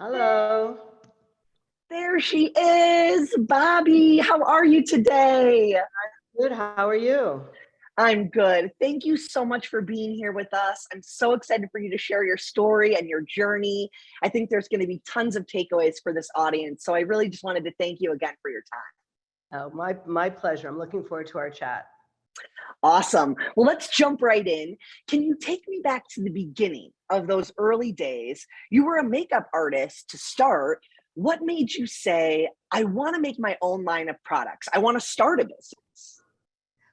Hello. There she is, Bobbi. How are you today? Good. How are you? I'm good. Thank you so much for being here with us. I'm so excited for you to share your story and your journey. I think there's going to be tons of takeaways for this audience. So I really just wanted to thank you again for your time. Oh, my pleasure. I'm looking forward to our chat. Awesome. Well, let's jump right in. Can you take me back to the beginning of those early days? You were a makeup artist to start. What made you say, I want to make my own line of products? I want to start a business.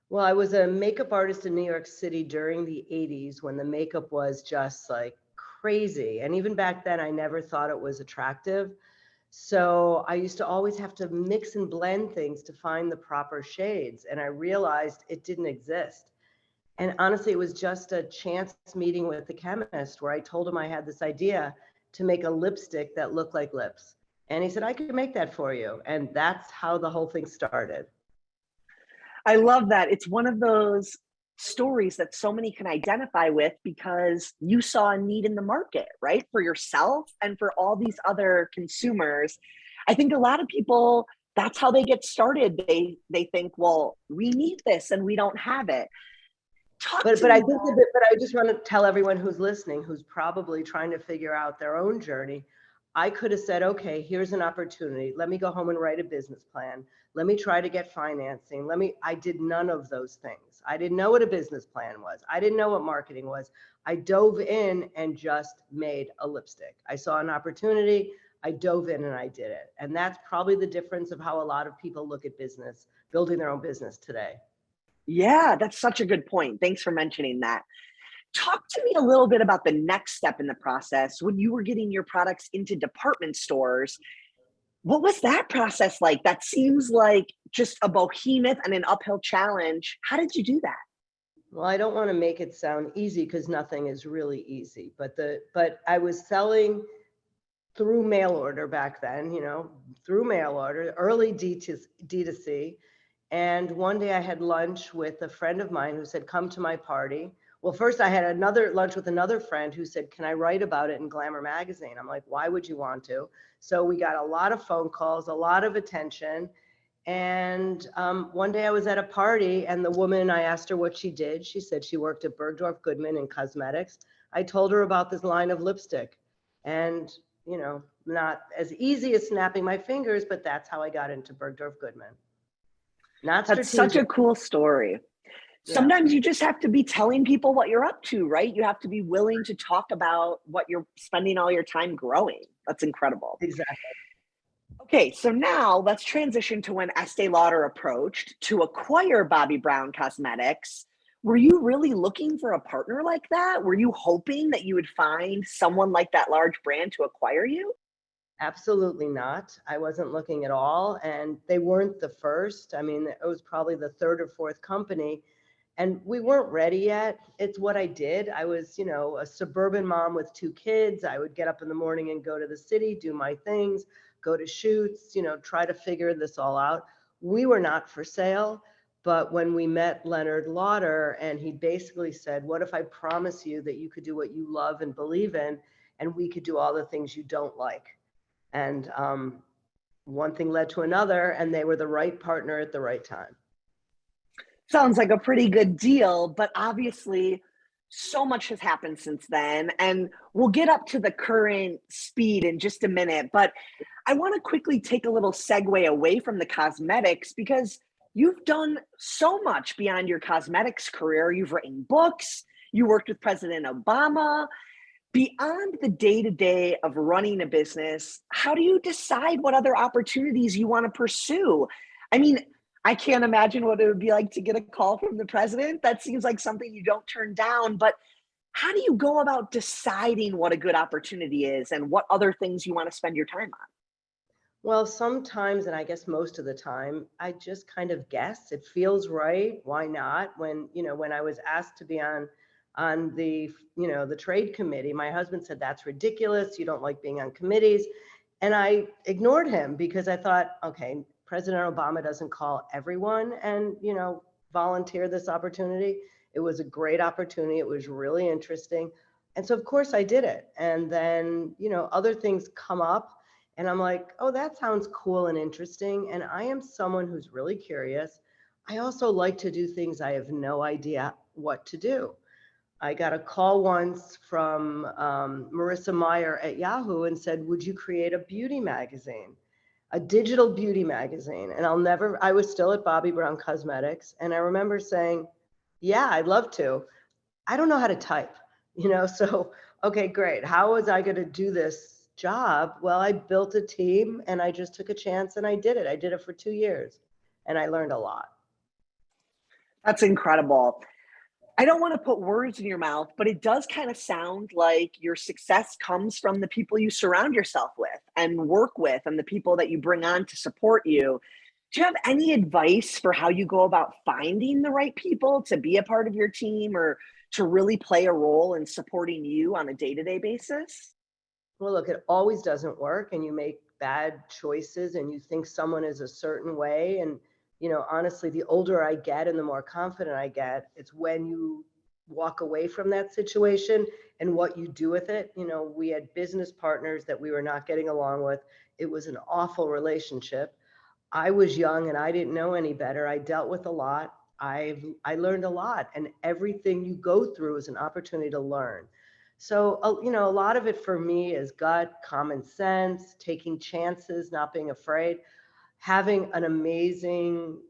Well, I was a makeup artist in New York City during the 80s when the makeup was just like crazy. And even back then, I never thought it was attractive. So I used to always have to mix and blend things to find the proper shades. And I realized it didn't exist. And honestly, it was just a chance meeting with the chemist where I told him I had this idea to make a lipstick that looked like lips. And he said, I could make that for you. And that's how the whole thing started. I love that. It's one of those stories that so many can identify with because you saw a need in the market, right? For yourself and for all these other consumers. I think a lot of people, that's how they get started. They think, well, we need this and we don't have it. But I just want to tell everyone who's listening, who's probably trying to figure out their own journey. I could have said, okay, here's an opportunity. Let me go home and write a business plan. Let me try to get financing. I did none of those things. I didn't know what a business plan was. I didn't know what marketing was. I dove in and just made a lipstick. I saw an opportunity. I dove in and I did it. And that's probably the difference of how a lot of people look at business, building their own business today. Yeah, that's such a good point. Thanks for mentioning that. Talk to me a little bit about the next step in the process when you were getting your products into department stores. What was that process like? That seems like just a behemoth and an uphill challenge. How did you do that? Well, I don't want to make it sound easy because nothing is really easy, but I was selling through mail order back then, through mail order, early D2C. And one day I had lunch with a friend of mine who said, come to my party. Well, first I had another lunch with another friend who said, can I write about it in Glamour magazine? I'm like, why would you want to? So we got a lot of phone calls, a lot of attention. And one day I was at a party and the woman, I asked her what she did. She said she worked at Bergdorf Goodman in cosmetics. I told her about this line of lipstick and, not as easy as snapping my fingers, but that's how I got into Bergdorf Goodman. Not That's strategic. such a cool story. Sometimes you just have to be telling people what you're up to, right? You have to be willing to talk about what you're spending all your time growing. That's incredible. Exactly. Okay, so now let's transition to when Estee Lauder approached to acquire Bobbi Brown Cosmetics. Were you really looking for a partner like that? Were you hoping that you would find someone like that large brand to acquire you? Absolutely not. I wasn't looking at all. And they weren't the first. I mean, it was probably the third or fourth company. And we weren't ready yet. It's what I did. I was, a suburban mom with 2 kids. I would get up in the morning and go to the city, do my things, go to shoots, try to figure this all out. We were not for sale. But when we met Leonard Lauder, and he basically said, what if I promise you that you could do what you love and believe in, and we could do all the things you don't like? And one thing led to another, and they were the right partner at the right time. Sounds like a pretty good deal, but obviously so much has happened since then. And we'll get up to the current speed in just a minute. But I want to quickly take a little segue away from the cosmetics because you've done so much beyond your cosmetics career. You've written books, you worked with President Obama. Beyond the day-to-day of running a business, how do you decide what other opportunities you want to pursue? I mean, I can't imagine what it would be like to get a call from the president. That seems like something you don't turn down, but how do you go about deciding what a good opportunity is and what other things you want to spend your time on? Well, sometimes, and I guess most of the time, I just kind of guess it feels right. Why not? When I was asked to be on the trade committee, my husband said, that's ridiculous. You don't like being on committees. And I ignored him because I thought, okay, President Obama doesn't call everyone and, volunteer this opportunity. It was a great opportunity. It was really interesting. And so of course I did it. And then, other things come up and I'm like, oh, that sounds cool and interesting. And I am someone who's really curious. I also like to do things I have no idea what to do. I got a call once from Marissa Meyer at Yahoo and said, would you create a beauty magazine, a digital beauty magazine? And I was still at Bobbi Brown Cosmetics. And I remember saying, yeah, I'd love to. I don't know how to type, so, okay, great. How was I going to do this job? Well, I built a team and I just took a chance and I did it. I did it for 2 years and I learned a lot. That's incredible. I don't want to put words in your mouth, but it does kind of sound like your success comes from the people you surround yourself with and work with and the people that you bring on to support you. Do you have any advice for how you go about finding the right people to be a part of your team or to really play a role in supporting you on a day-to-day basis? Well, look, it always doesn't work and you make bad choices and you think someone is a certain way. And, honestly, the older I get and the more confident I get, it's when you walk away from that situation and what you do with it. We had business partners that we were not getting along with. It was an awful relationship. I was young and I didn't know any better. I dealt with a lot. I learned a lot, and everything you go through is an opportunity to learn. So, a lot of it for me is gut, common sense, taking chances, not being afraid, having an amazing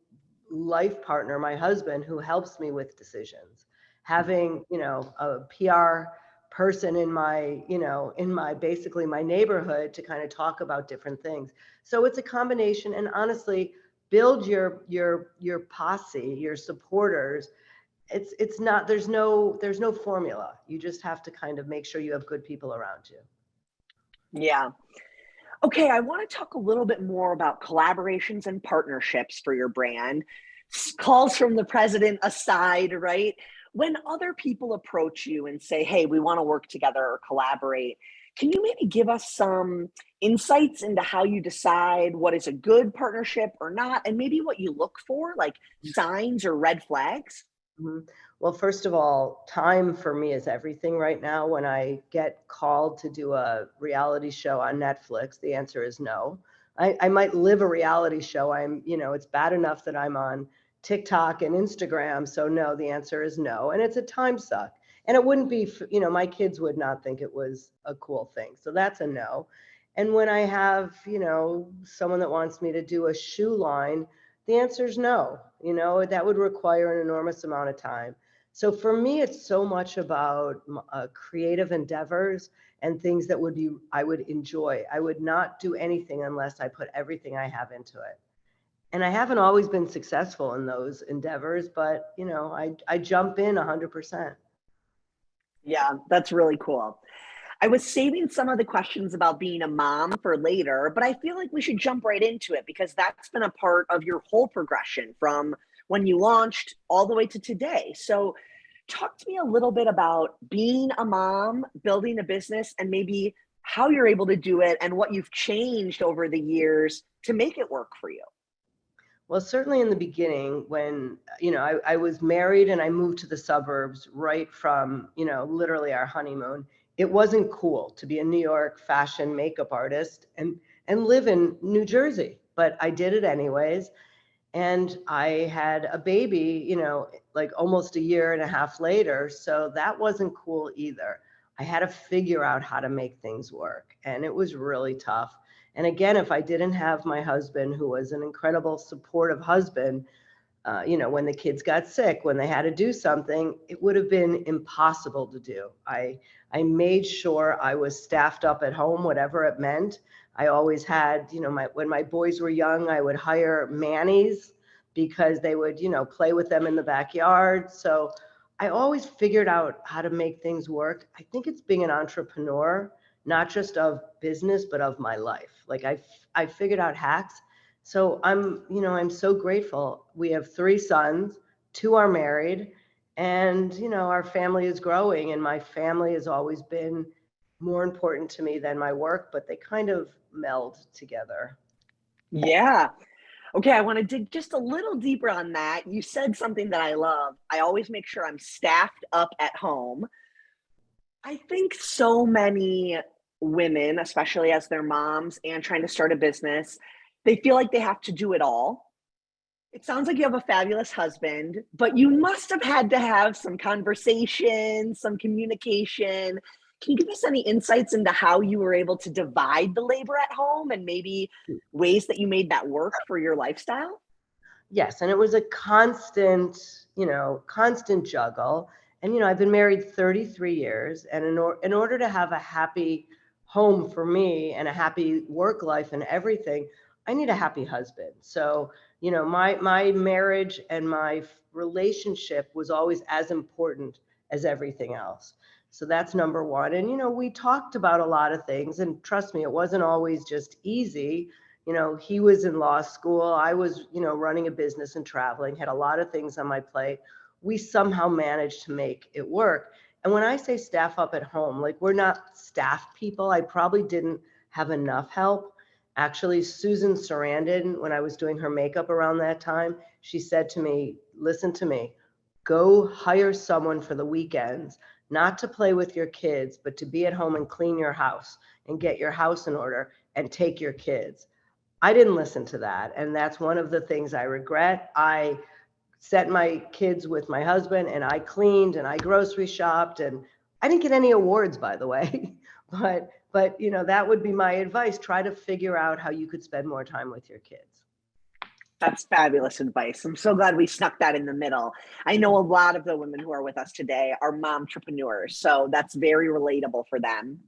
life partner, my husband, who helps me with decisions, having, a PR person in my basically my neighborhood to kind of talk about different things. So it's a combination, and honestly, build your posse, your supporters. It's not, there's no formula. You just have to kind of make sure you have good people around you. Yeah. Okay, I want to talk a little bit more about collaborations and partnerships for your brand. Calls from the president aside, right? When other people approach you and say, hey, we want to work together or collaborate, can you maybe give us some insights into how you decide what is a good partnership or not, and maybe what you look for, like signs or red flags? Mhm. Well, first of all, time for me is everything right now. When I get called to do a reality show on Netflix, the answer is no. I might live a reality show. It's bad enough that I'm on TikTok and Instagram. So no, the answer is no. And it's a time suck. And it wouldn't be, my kids would not think it was a cool thing. So that's a no. And when I have, someone that wants me to do a shoe line, the answer is no. That would require an enormous amount of time. So for me, it's so much about creative endeavors and things that I would enjoy. I would not do anything unless I put everything I have into it. And I haven't always been successful in those endeavors, but I jump in 100%. Yeah, that's really cool. I was saving some of the questions about being a mom for later, but I feel like we should jump right into it because that's been a part of your whole progression from when you launched all the way to today. So, talk to me a little bit about being a mom, building a business, and maybe how you're able to do it and what you've changed over the years to make it work for you. Well, certainly in the beginning, when, I was married and I moved to the suburbs right from, literally our honeymoon, it wasn't cool to be a New York fashion makeup artist and live in New Jersey, but I did it anyways. And I had a baby, like almost a year and a half later. So that wasn't cool either. I had to figure out how to make things work. And it was really tough. And again, if I didn't have my husband, who was an incredible supportive husband, when the kids got sick, when they had to do something, it would have been impossible to do. I made sure I was staffed up at home, whatever it meant. I always had, when my boys were young, I would hire mannies because they would, play with them in the backyard. So I always figured out how to make things work. I think it's being an entrepreneur, not just of business, but of my life. Like I figured out hacks. So I'm so grateful. We have 3 sons, 2 are married, and, our family is growing, and my family has always been more important to me than my work, but they kind of meld together. Yeah. Okay, I want to dig just a little deeper on that. You said something that I love. I always make sure I'm staffed up at home. I think so many women, especially as their moms and trying to start a business, they feel like they have to do it all. It sounds like you have a fabulous husband, but you must have had to have some conversation, some communication. Can you give us any insights into how you were able to divide the labor at home and maybe ways that you made that work for your lifestyle? Yes, and it was a constant, constant juggle. And I've been married 33 years, and in order to have a happy home for me and a happy work life and everything, I need a happy husband. So, my marriage and my relationship was always as important as everything else. So that's number one. And we talked about a lot of things, and trust me, it wasn't always just easy. He was in law school. I was, running a business and traveling, had a lot of things on my plate. We somehow managed to make it work. And when I say staff up at home, like, we're not staff people. I probably didn't have enough help. Actually, Susan Sarandon, when I was doing her makeup around that time, she said to me, listen to me, go hire someone for the weekends, not to play with your kids, but to be at home and clean your house and get your house in order and take your kids. I didn't listen to that. And that's one of the things I regret. I sent my kids with my husband, and I cleaned and I grocery shopped, and I didn't get any awards, by the way. but that would be my advice. Try to figure out how you could spend more time with your kids. That's fabulous advice. I'm so glad we snuck that in the middle. I know a lot of the women who are with us today are mom entrepreneurs, so that's very relatable for them.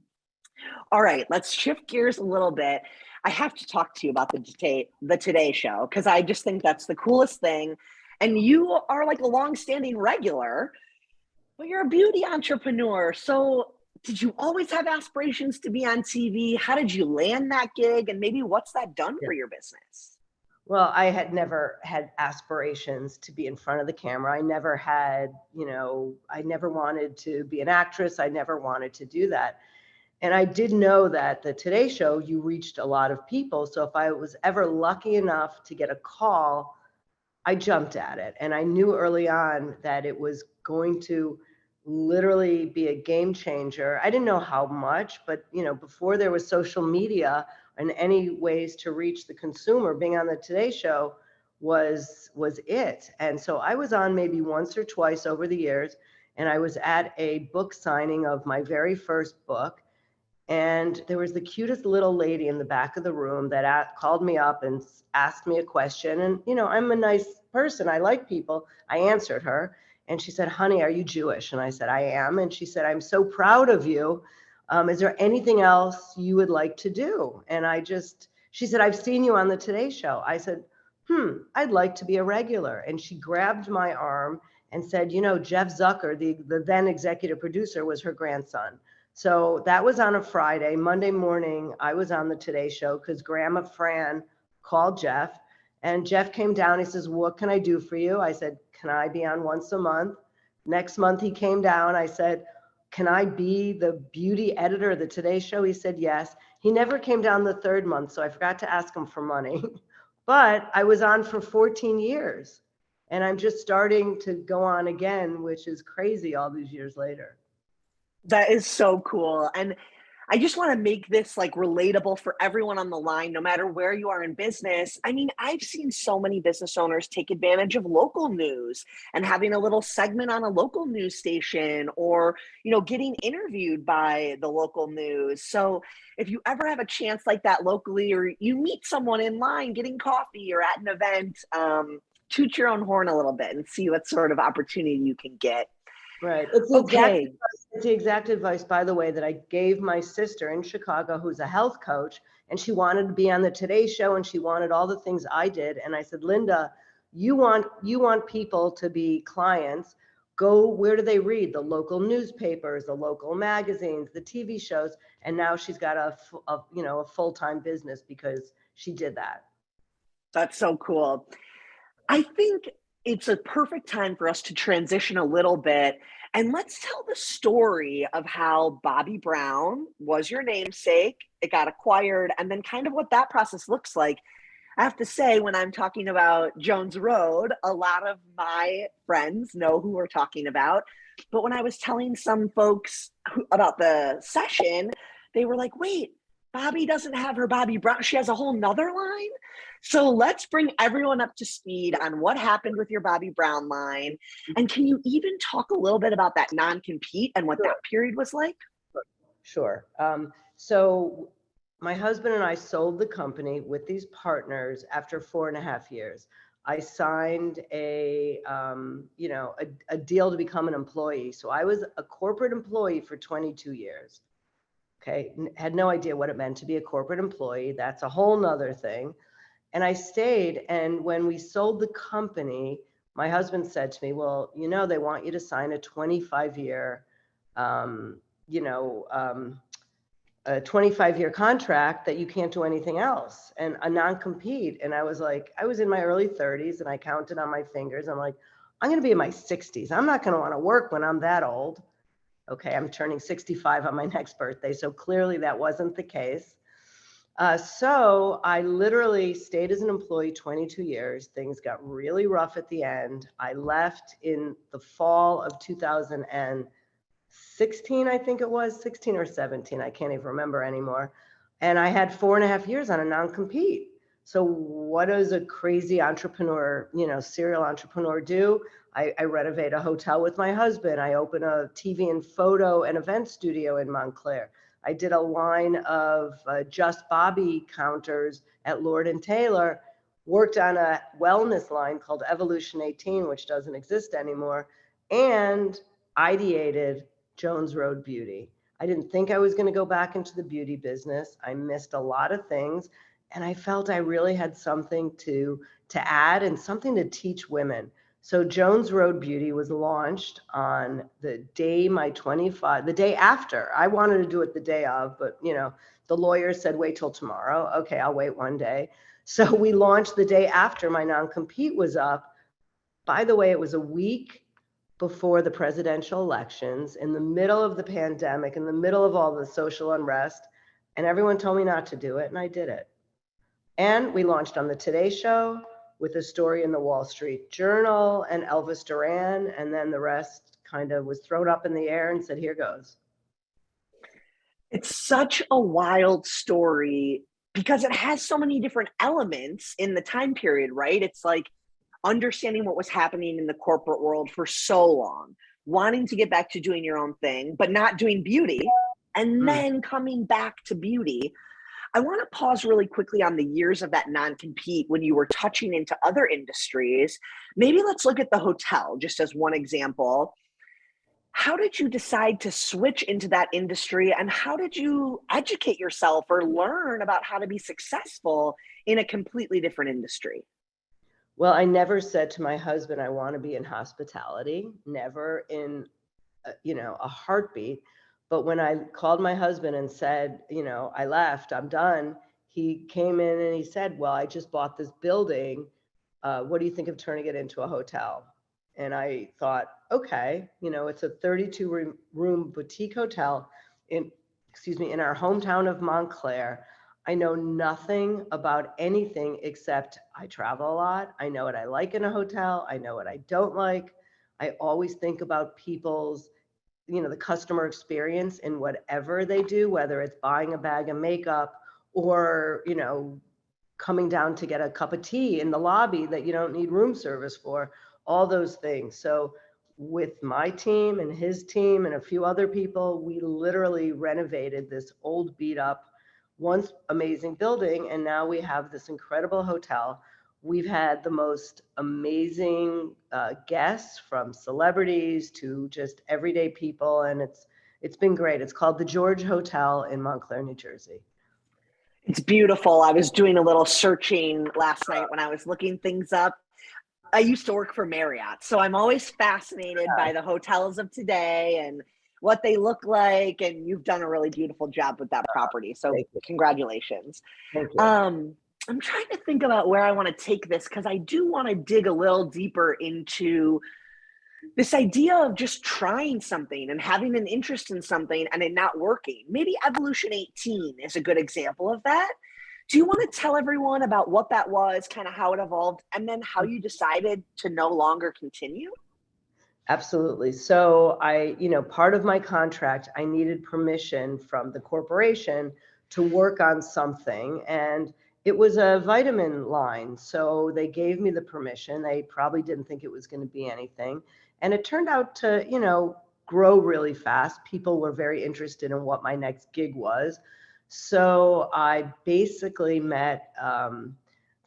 All right, let's shift gears a little bit. I have to talk to you about the Today Show because I just think that's the coolest thing. And you are like a long-standing regular, but you're a beauty entrepreneur. So did you always have aspirations to be on TV? How did you land that gig? And maybe what's that done Yeah. for your business? Well, I had never had aspirations to be in front of the camera. I never had, I never wanted to be an actress. I never wanted to do that. And I did know that the Today Show, you reached a lot of people. So if I was ever lucky enough to get a call, I jumped at it. And I knew early on that it was going to literally be a game changer. I didn't know how much, but before there was social media and any ways to reach the consumer, being on the Today Show was it. And so I was on maybe once or twice over the years, and I was at a book signing of my very first book. And there was the cutest little lady in the back of the room that called me up and asked me a question. And, I'm a nice person. I like people. I answered her. And she said, honey, are you Jewish? And I said, I am. And she said, I'm so proud of you. Is there anything else you would like to do? And she said, I've seen you on the Today Show. I said, I'd like to be a regular. And she grabbed my arm and said, Jeff Zucker, the then executive producer, was her grandson. So that was on a Friday. Monday morning, I was on the Today Show because Grandma Fran called Jeff, and Jeff came down. He says, what can I do for you? I said, can I be on once a month? Next month he came down. I said, can I be the beauty editor of the Today Show? He said, yes. He never came down the third month, so I forgot to ask him for money. But I was on for 14 years, and I'm just starting to go on again, which is crazy all these years later. That is so cool. And I just want to make this like relatable for everyone on the line, no matter where you are in business. I mean, I've seen so many business owners take advantage of local news and having a little segment on a local news station or, getting interviewed by the local news. So if you ever have a chance like that locally, or you meet someone in line getting coffee or at an event, toot your own horn a little bit and see what sort of opportunity you can get. Right. Okay. It's the exact advice, by the way, that I gave my sister in Chicago, who's a health coach, and she wanted to be on the Today Show, and she wanted all the things I did. And I said, Linda, you want people to be clients. Go, where do they read? The local newspapers, the local magazines, the TV shows. And now she's got a full-time business because she did that. That's so cool. I think it's a perfect time for us to transition a little bit and let's tell the story of how Bobbi Brown was your namesake, it got acquired, and then kind of what that process looks like. I have to say, when I'm talking about Jones Road, a lot of my friends know who we're talking about. But when I was telling some folks about the session, they were like, wait, Bobbi doesn't have her Bobbi Brown. She has a whole nother line. So let's bring everyone up to speed on what happened with your Bobbi Brown line. And can you even talk a little bit about that non-compete and what Sure. that period was like? Sure. So my husband and I sold the company with these partners after 4.5 years. I signed a deal to become an employee. So I was a corporate employee for 22 years. Okay. Had no idea what it meant to be a corporate employee. That's a whole nother thing. And I stayed. And when we sold the company, my husband said to me, well, they want you to sign a 25-year, a 25-year contract that you can't do anything else, and a non-compete. And I was in my early 30s, and I counted on my fingers. I'm like, I'm going to be in my 60s. I'm not going to want to work when I'm that old. Okay, I'm turning 65 on my next birthday. So clearly that wasn't the case. So I literally stayed as an employee 22 years. Things got really rough at the end. I left in the fall of 2016, I think it was 16 or 17. I can't even remember anymore. And I had 4.5 years on a non-compete. So what does a crazy entrepreneur, serial entrepreneur do? I renovate a hotel with my husband. I open a TV and photo and event studio in Montclair. I did a line of Just Bobbi counters at Lord & Taylor, worked on a wellness line called Evolution 18, which doesn't exist anymore, and ideated Jones Road Beauty. I didn't think I was going to go back into the beauty business. I missed a lot of things, and I felt I really had something to add and something to teach women. So Jones Road Beauty was launched on the day the day after. I wanted to do it the day of, but the lawyer said, wait till tomorrow. Okay, I'll wait one day. So we launched the day after my non-compete was up. By the way, it was a week before the presidential elections, in the middle of the pandemic, in the middle of all the social unrest, and everyone told me not to do it, and I did it. And we launched on the Today Show with a story in the Wall Street Journal and Elvis Duran, and then the rest kind of was thrown up in the air and said, here goes. It's such a wild story because it has so many different elements in the time period, right? It's like understanding what was happening in the corporate world for so long, wanting to get back to doing your own thing, but not doing beauty, and then coming back to beauty. I want to pause really quickly on the years of that non-compete when you were touching into other industries. Maybe let's look at the hotel just as one example. How did you decide to switch into that industry, and how did you educate yourself or learn about how to be successful in a completely different industry? Well, I never said to my husband, I want to be in hospitality, never in, a heartbeat. But when I called my husband and said, I left, I'm done, he came in and he said, well, I just bought this building. What do you think of turning it into a hotel? And I thought, okay, it's a 32-room boutique hotel in our hometown of Montclair. I know nothing about anything except I travel a lot. I know what I like in a hotel. I know what I don't like. I always think about people's, the customer experience in whatever they do, whether it's buying a bag of makeup or, coming down to get a cup of tea in the lobby that you don't need room service for, all those things. So with my team and his team and a few other people, we literally renovated this old beat up, once amazing building. And now we have this incredible hotel. We've had the most amazing guests, from celebrities to just everyday people. And it's been great. It's called the George Hotel in Montclair, New Jersey. It's beautiful. I was doing a little searching last night when I was looking things up. I used to work for Marriott, so I'm always fascinated by the hotels of today and what they look like. And you've done a really beautiful job with that property. So congratulations. Thank you. I'm trying to think about where I want to take this, because I do want to dig a little deeper into this idea of just trying something and having an interest in something and it not working. Maybe Evolution 18 is a good example of that. Do you want to tell everyone about what that was, kind of how it evolved, and then how you decided to no longer continue? Absolutely. So part of my contract, I needed permission from the corporation to work on something. And it was a vitamin line. So they gave me the permission. They probably didn't think it was going to be anything. And it turned out to, grow really fast. People were very interested in what my next gig was. So I basically met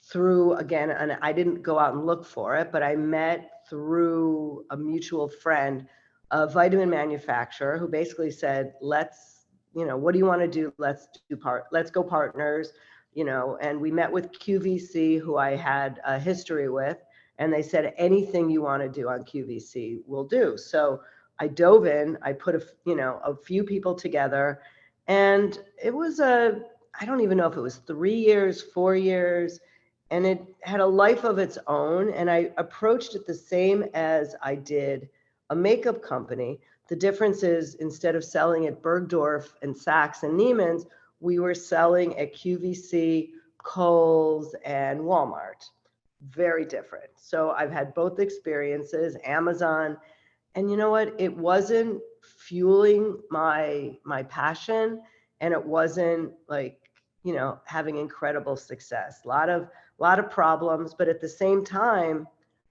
through, again, and I didn't go out and look for it, but I met through a mutual friend, a vitamin manufacturer who basically said, what do you want to do? Let's go partners, and we met with QVC, who I had a history with, and they said, anything you want to do on QVC, we'll do. So I dove in, I put a few people together, and it was I don't even know if it was 3 years, 4 years, and it had a life of its own. And I approached it the same as I did a makeup company. The difference is, instead of selling at Bergdorf and Saks and Neiman's, we were selling at QVC, Kohl's, and Walmart. Very different. So I've had both experiences, Amazon, and you know what? It wasn't fueling my passion, and it wasn't having incredible success. A lot of problems, but at the same time,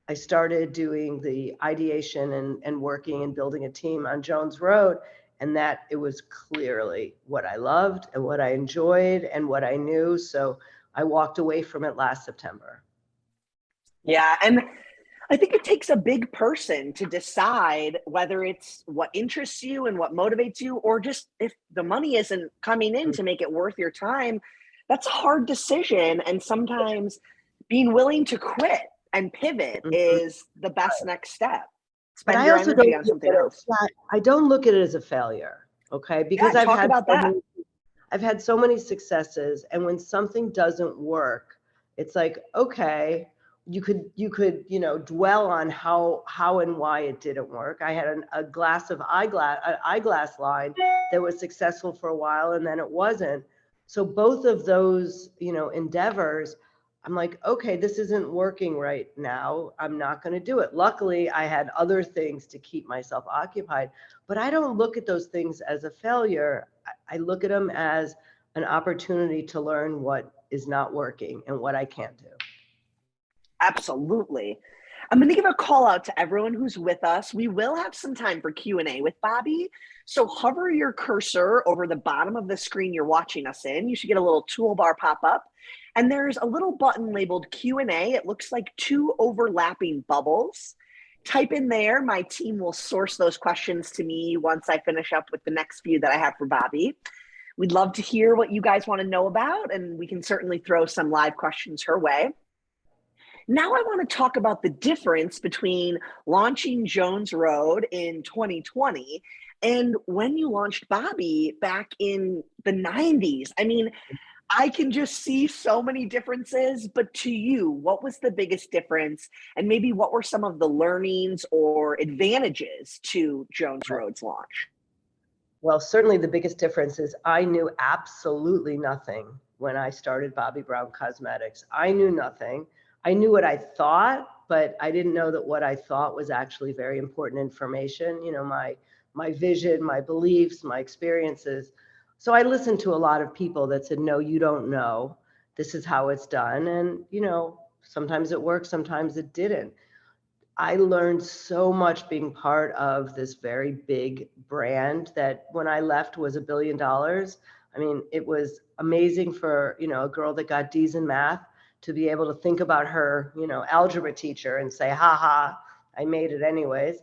I started doing the ideation and working and building a team on Jones Road, and that it was clearly what I loved and what I enjoyed and what I knew. So I walked away from it last September. Yeah. And I think it takes a big person to decide whether it's what interests you and what motivates you, or just if the money isn't coming in to make it worth your time. That's a hard decision. And sometimes being willing to quit and pivot Mhm. is the best next step. But Spend I your also energy don't on look something at it, else. I don't look at it as a failure, okay? Yeah, Because talk about that. I've had so many successes, and when something doesn't work, it's like, okay, you could dwell on how and why it didn't work. I had a glass of eyeglass line that was successful for a while, and then it wasn't. So both of those endeavors, I'm like, okay, this isn't working right now. I'm not going to do it. Luckily, I had other things to keep myself occupied, but I don't look at those things as a failure. I look at them as an opportunity to learn what is not working and what I can't do. Absolutely. I'm going to give a call out to everyone who's with us. We will have some time for Q&A with Bobbi. So hover your cursor over the bottom of the screen you're watching us in. You should get a little toolbar pop up. And there's a little button labeled Q&A. It looks like two overlapping bubbles. Type in there. My team will source those questions to me once I finish up with the next few that I have for Bobbi. We'd love to hear what you guys want to know about, and we can certainly throw some live questions her way. Now I want to talk about the difference between launching Jones Road in 2020 and when you launched Bobbi back in the 90s. I mean, I can just see so many differences, but to you, what was the biggest difference? And maybe what were some of the learnings or advantages to Jones Road's launch? Well, certainly the biggest difference is I knew absolutely nothing when I started Bobbi Brown Cosmetics. I knew nothing. I knew what I thought, but I didn't know that what I thought was actually very important information. My vision, my beliefs, my experiences. So I listened to a lot of people that said, no, you don't know. This is how it's done. And, sometimes it worked, sometimes it didn't. I learned so much being part of this very big brand that when I left was $1 billion. I mean, it was amazing for, a girl that got D's in math to be able to think about her, algebra teacher and say, ha ha, I made it anyways.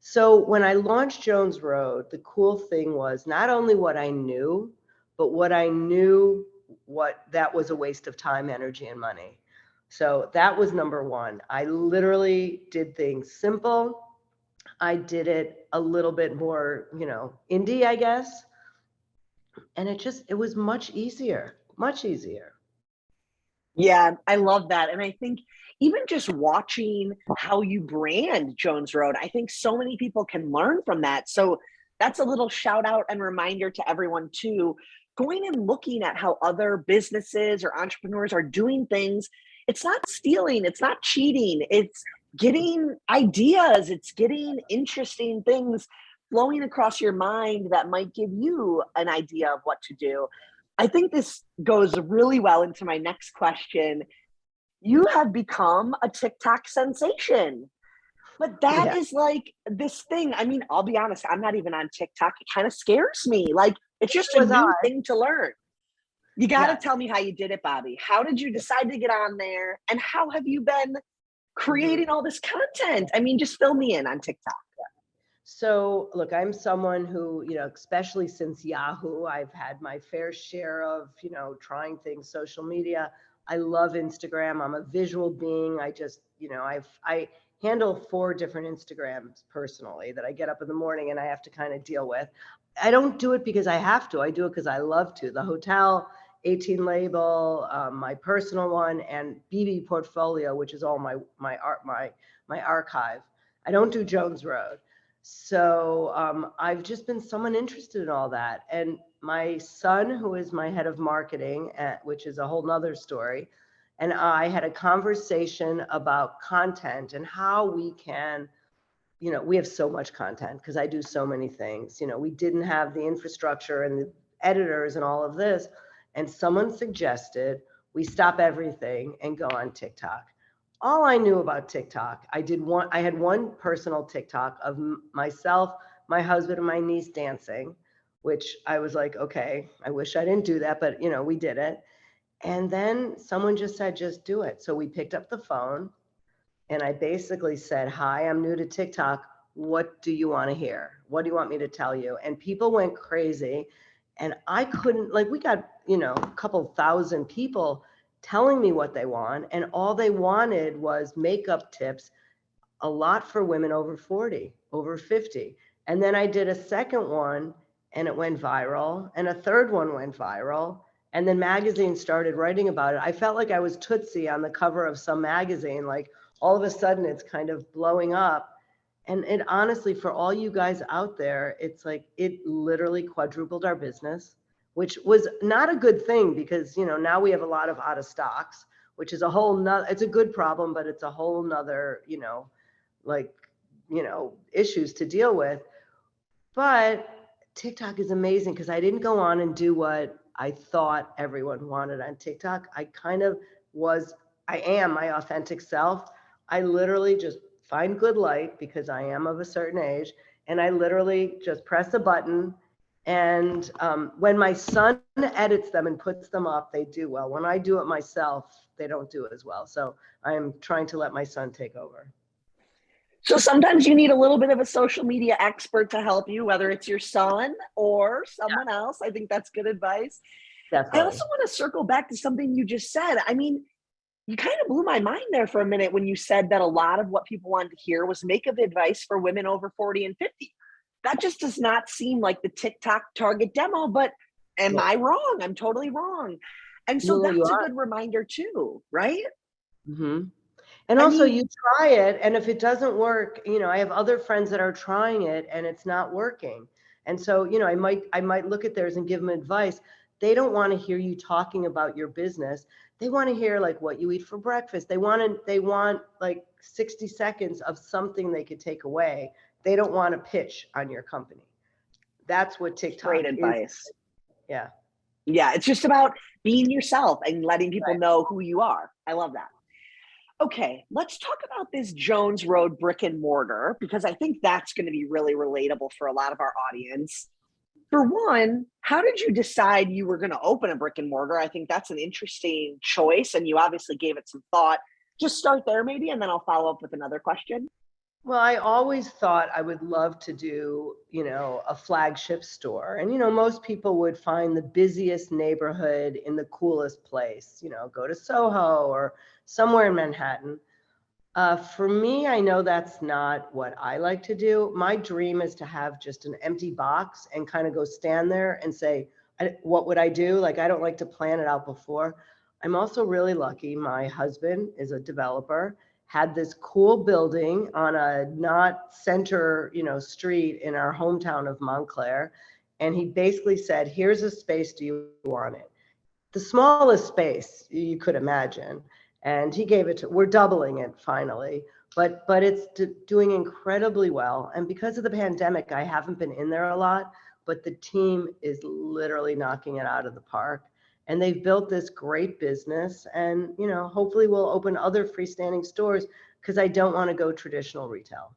So when I launched Jones Road, the cool thing was not only what I knew, but what I knew what that was a waste of time, energy, and money. So that was number one. I literally did things simple. I did it a little bit more, indie, I guess. And it was much easier, much easier. Yeah, I love that. And I think even just watching how you brand Jones Road, I think so many people can learn from that. So that's a little shout out and reminder to everyone too. going and looking at how other businesses or entrepreneurs are doing things. It's not stealing, it's not cheating, it's getting ideas, it's getting interesting things flowing across your mind that might give you an idea of what to do. I think this goes really well into my next question. You have become a TikTok sensation. But that Yeah. is like this thing. I mean, I'll be honest, I'm not even on TikTok. It kind of scares me. Like, it's just a Was new I. thing to learn. You got to Yeah. tell me how you did it, Bobbi. How did you decide to get on there? And how have you been Mhm. creating all this content? I mean, just fill me in on TikTok. So look, I'm someone who, especially since Yahoo, I've had my fair share of, trying things, social media. I love Instagram. I'm a visual being. I just, I handle 4 different Instagrams personally that I get up in the morning and I have to kind of deal with. I don't do it because I have to. I do it because I love to. The hotel, 18 label, my personal one, and BB portfolio, which is all my art, my archive. I don't do Jones Road. So I've just been someone interested in all that. And my son, who is my head of marketing, which is a whole nother story, and I had a conversation about content and how we can, we have so much content because I do so many things. We didn't have the infrastructure and the editors and all of this. And someone suggested we stop everything and go on TikTok. All I knew about TikTok, I had one personal TikTok of myself, my husband, and my niece dancing, which I was like, okay, I wish I didn't do that, but we did it. And then someone just said, just do it. So we picked up the phone and I basically said, hi, I'm new to TikTok. What do you want to hear? What do you want me to tell you? And people went crazy. And I couldn't, like, we got, a couple thousand people telling me what they want. And all they wanted was makeup tips, a lot for women over 40, over 50. And then I did a second one and it went viral. And a third one went viral. And then magazines started writing about it. I felt like I was Tootsie on the cover of some magazine. Like all of a sudden it's kind of blowing up. And it honestly, for all you guys out there, it's like it literally quadrupled our business, which was not a good thing because, now we have a lot of out of stocks, which is a whole nother, it's a good problem, but it's a whole nother, like, issues to deal with. But TikTok is amazing because I didn't go on and do what I thought everyone wanted on TikTok. I am my authentic self. I literally just find good light because I am of a certain age. And I literally just press a button. And when my son edits them and puts them up, they do well. When I do it myself, they don't do as well. So I'm trying to let my son take over. So sometimes you need a little bit of a social media expert to help you, whether it's your son or someone else. I think that's good advice. I Definitely. also want to circle back to something you just said. I mean, you kind of blew my mind there for a minute when you said that a lot of what people wanted to hear was makeup advice for women over 40 and 50. That just does not seem like the TikTok target demo, but am Yeah. I wrong? I'm totally wrong. And so You that's a are. good reminder too, right? Hmm. And I also mean, you try it, and if it doesn't work, I have other friends that are trying it and it's not working. And so, I might look at theirs and give them advice. They don't want to hear you talking about your business. They want to hear like what you eat for breakfast. They want like 60 seconds of something they could take away. They don't want to pitch on your company. That's what great TikTok is. advice. Yeah. Yeah, it's just about being yourself and letting people Right. know who you are. I love that. Okay, let's talk about this Jones Road brick and mortar because I think that's going to be really relatable for a lot of our audience. For one, how did you decide you were going to open a brick and mortar? I think that's an interesting choice, and you obviously gave it some thought. Just start there, maybe, and then I'll follow up with another question. Well, I always thought I would love to do, a flagship store. And, most people would find the busiest neighborhood in the coolest place, go to Soho or somewhere in Manhattan. For me, I know that's not what I like to do. My dream is to have just an empty box and kind of go stand there and say, what would I do? Like, I don't like to plan it out before. I'm also really lucky. My husband is a developer, had this cool building on a not center, street in our hometown of Montclair. And he basically said, here's a space, do you want it? The smallest space you could imagine. And he gave it to, we're doubling it finally, but it's doing incredibly well. And because of the pandemic, I haven't been in there a lot, but the team is literally knocking it out of the park. And they've built this great business, and, you know, hopefully we'll open other freestanding stores, because I don't want to go traditional retail.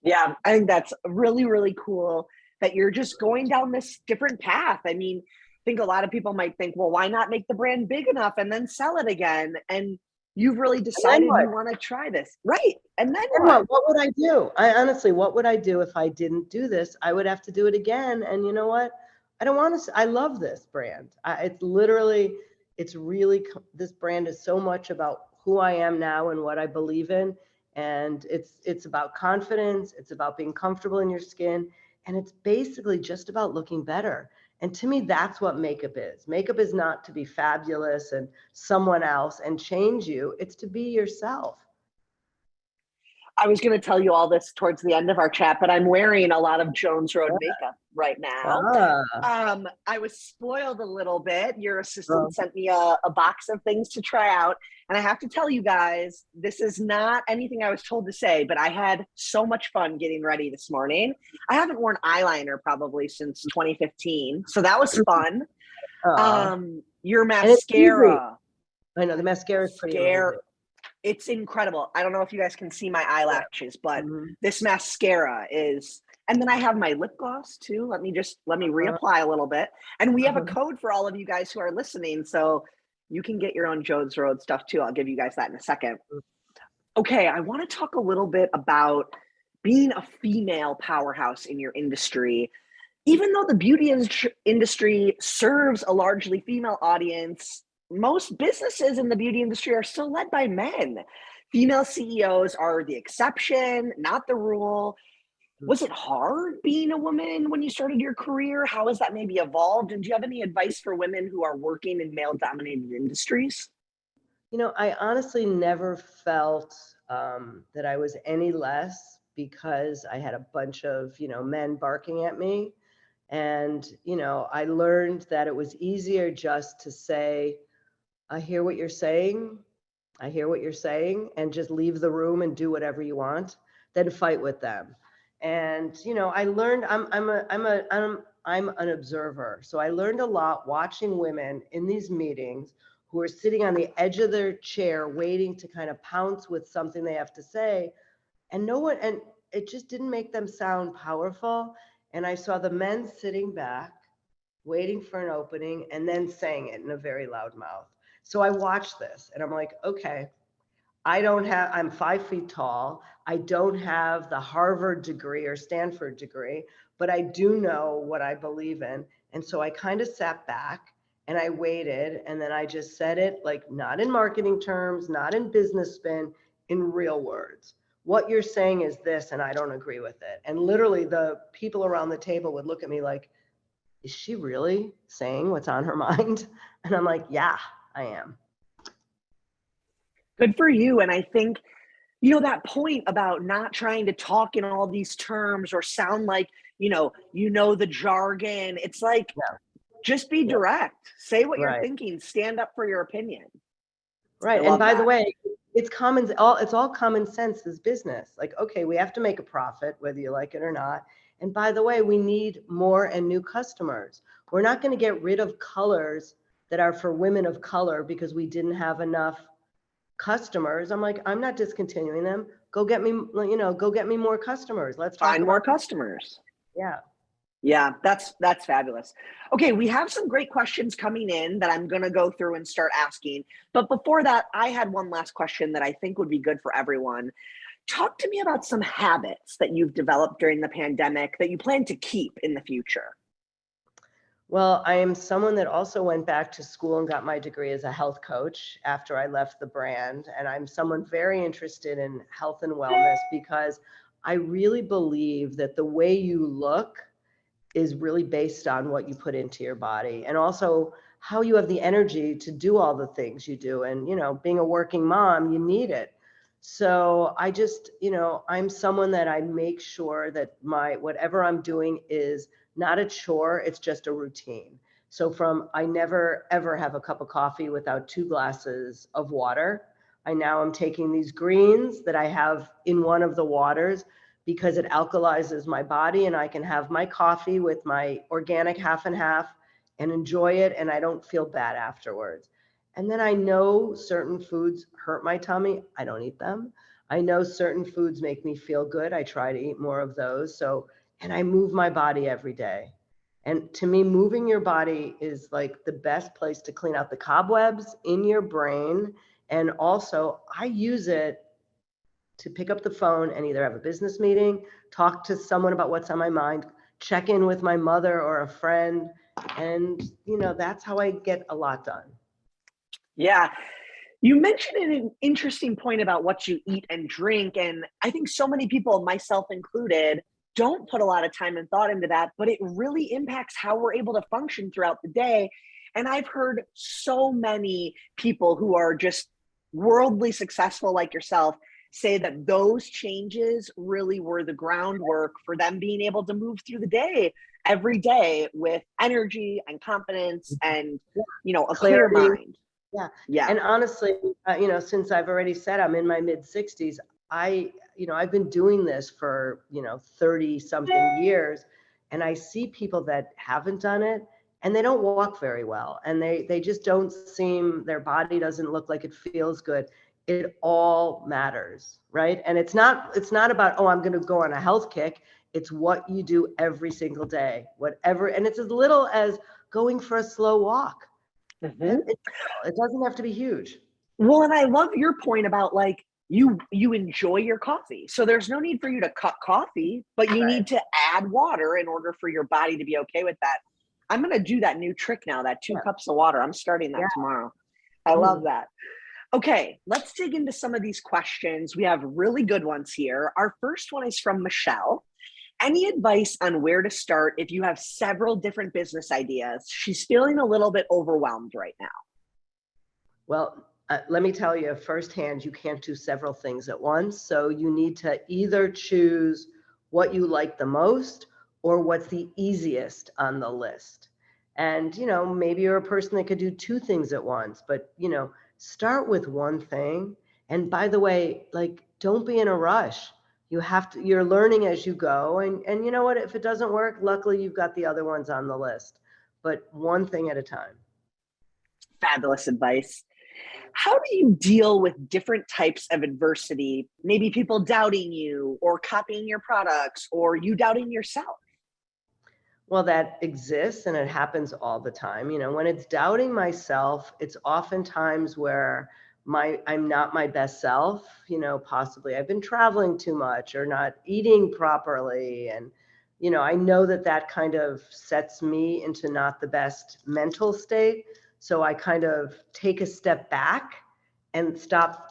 Yeah, I think that's really, really cool that you're just going down this different path. I mean, I think a lot of people might think, well, why not make the brand big enough and then sell it again? And you've really And then decided what? you want to try this. Right. And then And what? what would I do? I honestly, what would I do if I didn't do this? I would have to do it again. And you know what? I don't want to, I love this brand. It's literally, it's really, this brand is so much about who I am now and what I believe in. And it's about confidence. It's about being comfortable in your skin. And it's basically just about looking better. And to me, that's what makeup is. Makeup is not to be fabulous and someone else and change you. It's to be yourself. I was going to tell you all this towards the end of our chat, but I'm wearing a lot of Jones Road makeup right now. Ah, I was spoiled a little bit. Your oh, assistant sent me a box of things to try out. And I have to tell you guys, this is not anything I was told to say, but I had so much fun getting ready this morning. I haven't worn eyeliner probably since 2015. So that was fun. ah. Your And it's easy. mascara. I know the mascara is pretty amazing. It's incredible. I don't know if you guys can see my eyelashes, but Mhm. this mascara is, and then I have my lip gloss too. Let me reapply a little bit. And we have a code for all of you guys who are listening. So you can get your own Jones Road stuff too. I'll give you guys that in a second. Okay. I want to talk a little bit about being a female powerhouse in your industry. Even though the beauty industry serves a largely female audience, most businesses in the beauty industry are still led by men. Female CEOs are the exception, not the rule. Was it hard being a woman when you started your career? How has that maybe evolved? And do you have any advice for women who are working in male dominated industries? You know, I honestly never felt that I was any less because I had a bunch of, you know, men barking at me. And, you know, I learned that it was easier just to say, I hear what you're saying. I hear what you're saying, and just leave the room and do whatever you want, than fight with them. And, you know, I learned I'm an observer. So I learned a lot watching women in these meetings who are sitting on the edge of their chair waiting to kind of pounce with something they have to say. And no one, and it just didn't make them sound powerful. And I saw the men sitting back, waiting for an opening, and then saying it in a very loud mouth. So I watched this and I'm like, okay, I'm 5 feet tall. I don't have the Harvard degree or Stanford degree, but I do know what I believe in. And so I kind of sat back and I waited, and then I just said it, like, not in marketing terms, not in business spin, in real words. What you're saying is this, and I don't agree with it. And literally the people around the table would look at me like, is she really saying what's on her mind? And I'm like, yeah, I am. Good for you. And I think, that point about not trying to talk in all these terms or sound like, the jargon. It's like, Yeah, just be yeah, direct. Say what you're right. thinking. Stand up for your opinion. I Right. And love by the that. way, it's all common sense as business. Like, okay, we have to make a profit, whether you like it or not. And by the way, we need more and new customers. We're not going to get rid of colors that are for women of color because we didn't have enough customers. I'm like, I'm not discontinuing them. Go get me more customers. Let's talk Find more about, customers. yeah. Yeah, that's fabulous. Okay, we have some great questions coming in that I'm going to go through and start asking. But before that, I had one last question that I think would be good for everyone. Talk to me about some habits that you've developed during the pandemic that you plan to keep in the future. Well, I am someone that also went back to school and got my degree as a health coach after I left the brand. And I'm someone very interested in health and wellness because I really believe that the way you look is really based on what you put into your body, and also how you have the energy to do all the things you do. And, being a working mom, you need it. So I just, I'm someone that I make sure that whatever I'm doing is not a chore. It's just a routine. So I never ever have a cup of coffee without 2 glasses of water. I now am taking these greens that I have in one of the waters because it alkalizes my body, and I can have my coffee with my organic half and half and enjoy it, and I don't feel bad afterwards. And then I know certain foods hurt my tummy. I don't eat them. I know certain foods make me feel good. I try to eat more of those. And I move my body every day. And to me, moving your body is like the best place to clean out the cobwebs in your brain. And also, I use it to pick up the phone and either have a business meeting, talk to someone about what's on my mind, check in with my mother or a friend. And, that's how I get a lot done. Yeah. You mentioned an interesting point about what you eat and drink. And I think so many people, myself included, don't put a lot of time and thought into that, but it really impacts how we're able to function throughout the day. And I've heard so many people who are just worldly successful like yourself say that those changes really were the groundwork for them being able to move through the day every day with energy and confidence and, a clear Clarity. mind. Yeah. Yeah. And honestly, since I've already said I'm in my mid 60s, I've been doing this for, 30 something years, and I see people that haven't done it and they don't walk very well, and they just don't their body doesn't look like it feels good. It all matters, right? And it's not about, oh, I'm going to go on a health kick. It's what you do every single day, whatever. And it's as little as going for a slow walk. Mhm. It doesn't have to be huge. Well, and I love your point about like you enjoy your coffee. So there's no need for you to cut coffee, but you Right. need to add water in order for your body to be okay with that. I'm going to do that new trick now, that 2 cups of water. I'm starting that Yeah. tomorrow. I love that. Okay, let's dig into some of these questions. We have really good ones here. Our first one is from Michelle. Any advice on where to start if you have several different business ideas? She's feeling a little bit overwhelmed right now. Well, let me tell you firsthand, you can't do several things at once. So you need to either choose what you like the most or what's the easiest on the list. And, maybe you're a person that could do 2 things at once, but, start with one thing. And by the way, like, don't be in a rush. You're learning as you go. And you know what? If it doesn't work, luckily you've got the other ones on the list, but one thing at a time. Fabulous advice. How do you deal with different types of adversity? Maybe people doubting you or copying your products or you doubting yourself. Well, that exists and it happens all the time. When it's doubting myself, it's oftentimes where I'm not my best self, possibly I've been traveling too much or not eating properly. And, I know that kind of sets me into not the best mental state. So I kind of take a step back and stop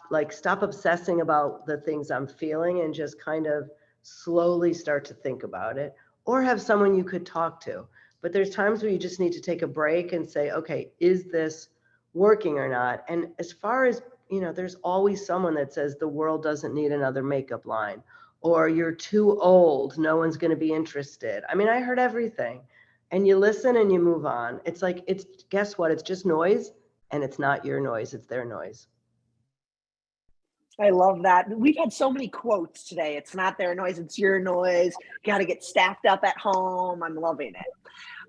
obsessing about the things I'm feeling and just kind of slowly start to think about it, or have someone you could talk to. But there's times where you just need to take a break and say, okay, is this working or not? And as far as, there's always someone that says the world doesn't need another makeup line, or you're too old, no one's going to be interested. I mean, I heard everything. And you listen and you move on. It's like, guess what? It's just noise, and it's not your noise, it's their noise. I love that. We've had so many quotes today. It's not their noise, it's your noise. Got to get staffed up at home. I'm loving it.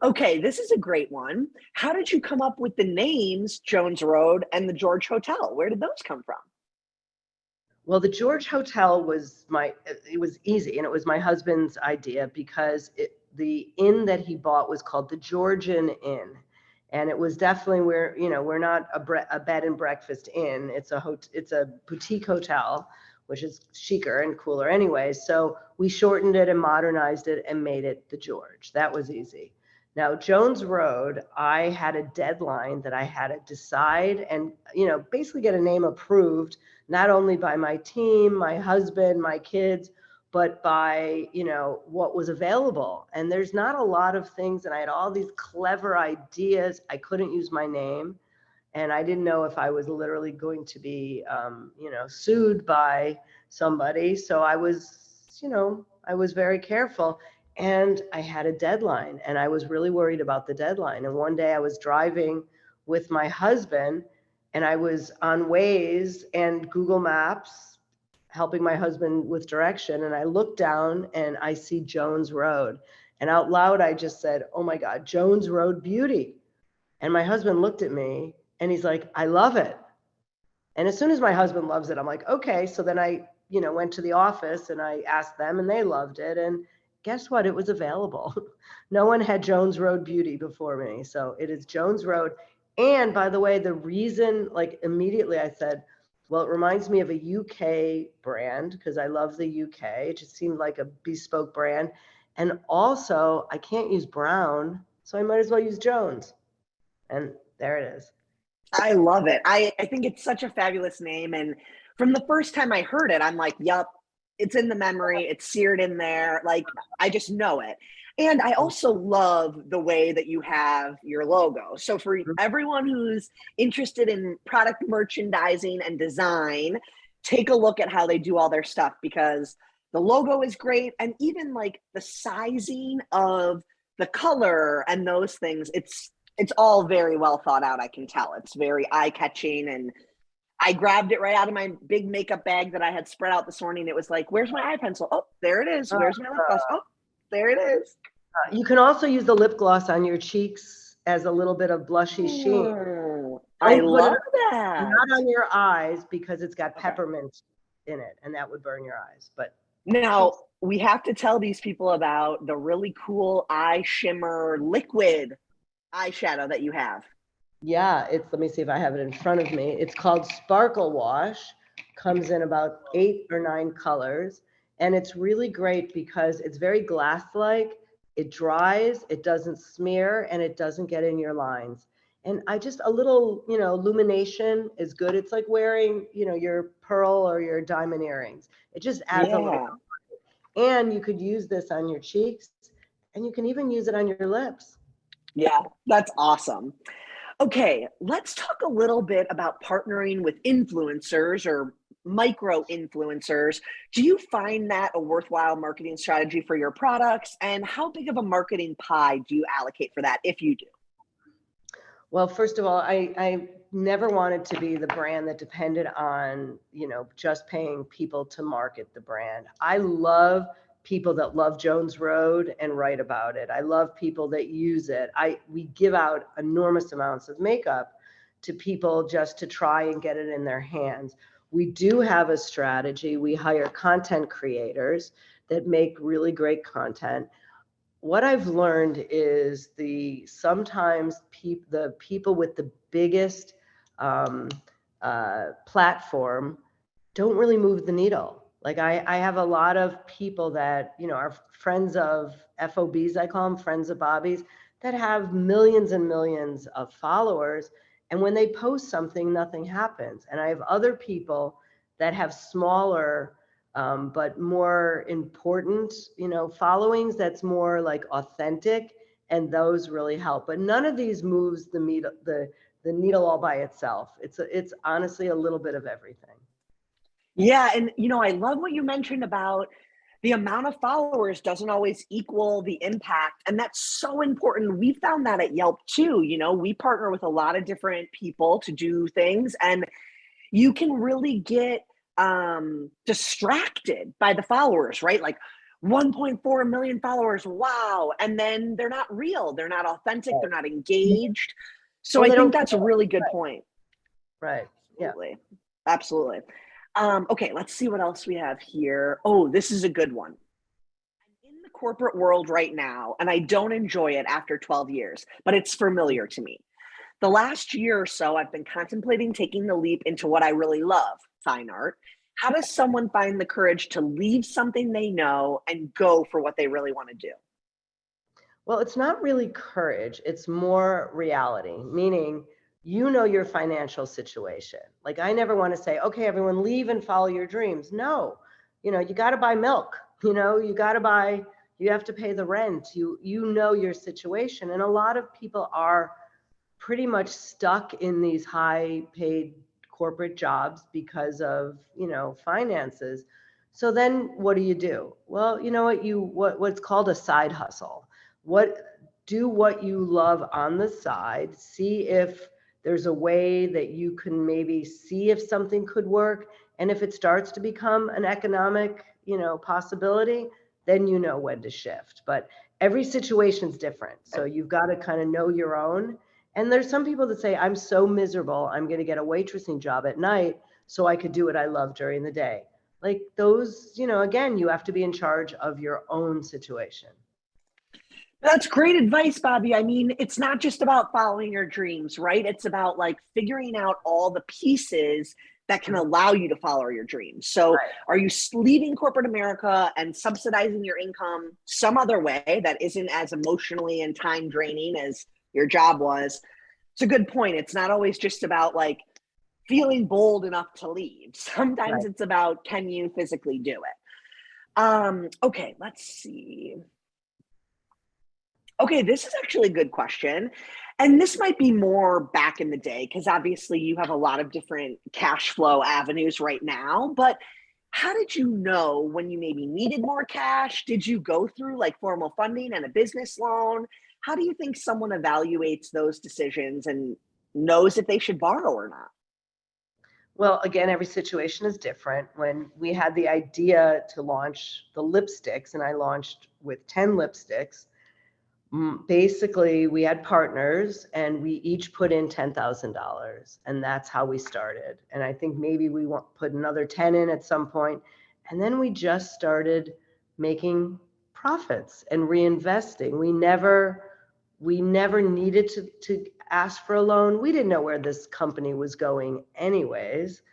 Okay, this is a great one. How did you come up with the names Jones Road and the George Hotel? Where did those come from? Well, the George Hotel it was easy, and it was my husband's idea because the inn that he bought was called the Georgian Inn. And it was definitely we're not a bed and breakfast inn. It's a boutique hotel, which is chicer and cooler anyway. So we shortened it and modernized it and made it the George. That was easy. Now, Jones Road, I had a deadline that I had to decide and, basically get a name approved, not only by my team, my husband, my kids, but by, what was available. And there's not a lot of things. And I had all these clever ideas. I couldn't use my name. And I didn't know if I was literally going to be, sued by somebody. So I was very careful. And I had a deadline, and I was really worried about the deadline. And one day I was driving with my husband, and I was on Waze and Google Maps helping my husband with direction. And I looked down and I see Jones Road. And out loud, I just said, "Oh my God, Jones Road beauty." And my husband looked at me and he's like, "I love it." And as soon as my husband loves it, I'm like, okay. So then I, went to the office and I asked them and they loved it. And guess what? It was available. No one had Jones Road beauty before me. So it is Jones Road. And by the way, the reason, like immediately I said, well, it reminds me of a UK brand because I love the UK. It just seemed like a bespoke brand. And also, I can't use Brown, so I might as well use Jones. And there it is. I love it. I think it's such a fabulous name. And from the first time I heard it, I'm like, yup, it's in the memory. It's seared in there. Like, I just know it. And I also love the way that you have your logo. So for everyone who's interested in product merchandising and design, take a look at how they do all their stuff because the logo is great. And even like the sizing of the color and those things, it's all very well thought out. I can tell it's very eye-catching, and I grabbed it right out of my big makeup bag that I had spread out this morning. It was like, where's my eye pencil? Oh, there it is. Where's my lip gloss? Oh, there it is. You can also use the lip gloss on your cheeks as a little bit of blushy sheen. Oh, I Don't put love it that. not on your eyes because it's got peppermint in it, and that would burn your eyes. But Now we have to tell these people about the really cool eye shimmer liquid eyeshadow that you have. yeah, let me see if I have it in front of me. It's called Sparkle Wash. Comes in about 8 or 9 colors, and it's really great because it's very glass-like. It dries, it doesn't smear, and it doesn't get in your lines. And a little, illumination is good. It's like wearing, your pearl or your diamond earrings. It just adds a little. And you could use this on your cheeks, and you can even use it on your lips. Yeah, that's awesome. Okay, let's talk a little bit about partnering with influencers or micro influencers. Do you find that a worthwhile marketing strategy for your products? And how big of a marketing pie do you allocate for that if you do? Well, first of all, I never wanted to be the brand that depended on, just paying people to market the brand. I love people that love Jones Road and write about it. I love people that use it. We give out enormous amounts of makeup to people just to try and get it in their hands. We do have a strategy. We hire content creators that make really great content. What I've learned is sometimes the people with the biggest platform don't really move the needle. Like I have a lot of people that, are friends of FOBs, I call them friends of Bobbi's, that have millions and millions of followers. And when they post something, nothing happens. And I have other people that have smaller but more important, followings that's more like authentic, and those really help. But none of these moves the needle all by itself. It's honestly a little bit of everything. Yeah, and I love what you mentioned about the amount of followers doesn't always equal the impact, and that's so important. We found that at Yelp too. We partner with a lot of different people to do things, and you can really get distracted by the followers, right? Like 1.4 million followers, wow. And then they're not real, they're not authentic, they're not engaged. So I think that's a really good point. Right. Yeah. Absolutely. Okay, let's see what else we have here. Oh, this is a good one. I'm in the corporate world right now, and I don't enjoy it after 12 years, but it's familiar to me. The last year or so, I've been contemplating taking the leap into what I really love, fine art. How does someone find the courage to leave something they know and go for what they really want to do? Well, it's not really courage, it's more reality, meaning your financial situation. Like I never want to say, okay, everyone leave and follow your dreams. No, you got to buy milk, you have to pay the rent, you know your situation. And a lot of people are pretty much stuck in these high paid corporate jobs because of, finances. So then what do? Well, you know what's called a side hustle. Do what you love on the side, see if there's a way that you can maybe see if something could work. And if it starts to become an economic, possibility, then you know when to shift. But every situation's different. So you've got to kind of know your own. And there's some people that say, I'm so miserable, I'm going to get a waitressing job at night so I could do what I love during the day. Like those, again, you have to be in charge of your own situation. That's great advice, Bobbi. I mean, it's not just about following your dreams, right? It's about like figuring out all the pieces that can allow you to follow your dreams. So Right. are you leaving corporate America and subsidizing your income some other way that isn't as emotionally and time draining as your job was? It's a good point. It's not always just about like feeling bold enough to leave. Sometimes Right. it's about, can you physically do it? Okay, let's see. Okay, this is actually a good question. And this might be more back in the day, because obviously you have a lot of different cash flow avenues right now. But how did you know when you maybe needed more cash? Did you go through like formal funding and a business loan? How do you think someone evaluates those decisions and knows if they should borrow or not? Well, again, every situation is different. When we had the idea to launch the lipsticks, and I launched with 10 lipsticks, basically we had partners and we each put in $10,000, and that's how we started. And I think maybe we put another 10 in at some point, and then we just started making profits and reinvesting. We never needed to ask for a loan. We didn't know where this company was going anyways.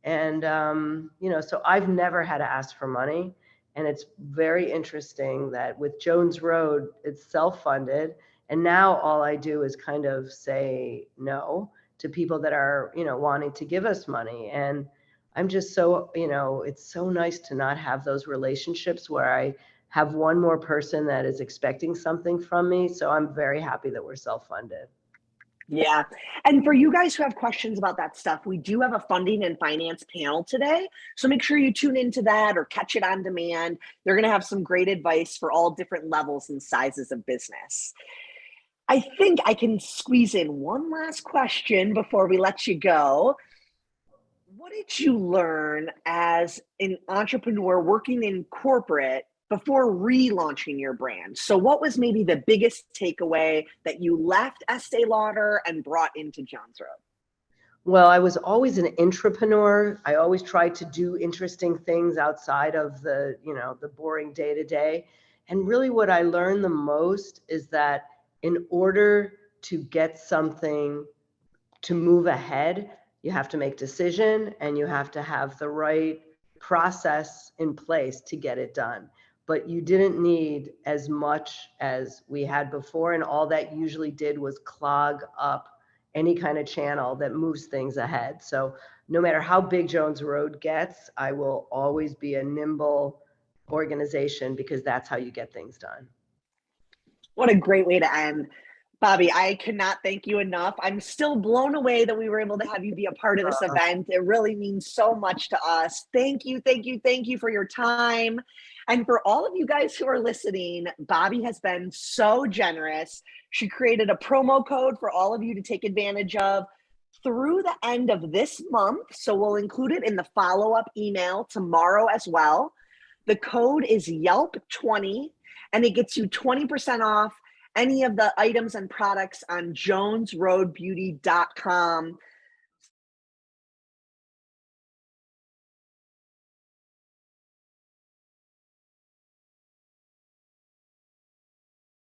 And, so I've never had to ask for money. And it's very interesting that with Jones Road, it's self-funded. And now all I do is kind of say no to people that are, wanting to give us money. And I'm just so, it's so nice to not have those relationships where I have one more person that is expecting something from me. So I'm very happy that we're self-funded. Yeah. And for you guys who have questions about that stuff, we do have a funding and finance panel today. So make sure you tune into that or catch it on demand. They're going to have some great advice for all different levels and sizes of business. I think I can squeeze in one last question before we let you go. What did you learn as an entrepreneur working in corporate before relaunching your brand? So, what was maybe the biggest takeaway that you left Estee Lauder and brought into Jones Road? Well, I was always an entrepreneur. I always tried to do interesting things outside of the boring day to day. And really what I learned the most is that in order to get something to move ahead, you have to make decision and you have to have the right process in place to get it done. But you didn't need as much as we had before. And all that usually did was clog up any kind of channel that moves things ahead. So no matter how big Jones Road gets, I will always be a nimble organization because that's how you get things done. What a great way to end. Bobbi, I cannot thank you enough. I'm still blown away that we were able to have you be a part of this event. It really means so much to us. Thank you, thank you, thank you for your time. And for all of you guys who are listening, Bobbi has been so generous. She created a promo code for all of you to take advantage of through the end of this month. So we'll include it in the follow-up email tomorrow as well. The code is Yelp20, and it gets you 20% off any of the items and products on jonesroadbeauty.com.